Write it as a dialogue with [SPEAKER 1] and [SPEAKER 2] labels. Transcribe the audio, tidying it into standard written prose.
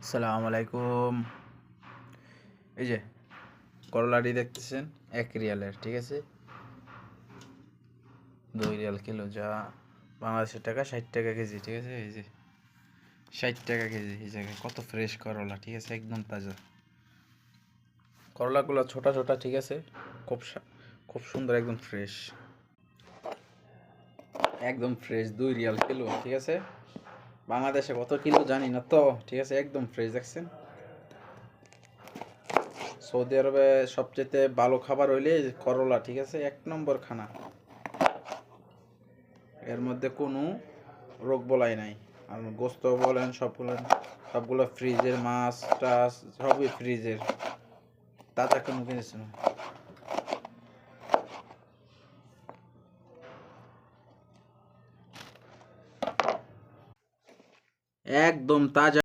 [SPEAKER 1] আসসালামু আলাইকুম। এই যে করলাটি দেখতেছেন 1 রিয়ালের, ঠিক আছে, 2 রিয়াল কিলো, যা বাংলাদেশের টাকা 60 টাকা কেজি, ঠিক আছে। এই যে 60 টাকা কেজি। এই জায়গায় কত ফ্রেশ করলা, ঠিক আছে, একদম তাজা করলাগুলো, ছোটা ছোটা, ঠিক আছে, খুব সুন্দর, একদম ফ্রেশ, একদম ফ্রেশ। 2 রিয়াল কিলো, ঠিক আছে। বাংলাদেশে কত কিলো জানি না তো, ঠিক আছে, একদম ফ্রেশ। দেখছেন, সৌদি আরবে সবচেয়ে ভালো খাবার হইলে করলা, ঠিক আছে, 1 নম্বর খানা। এর মধ্যে কোনো রোগ বলাই নাই। আর গোস্ত বলেন, সবগুলো ফ্রিজের, মাছ টাছ সবই ফ্রিজের, তাজা কোনো জিনিস না, একদম তাজা।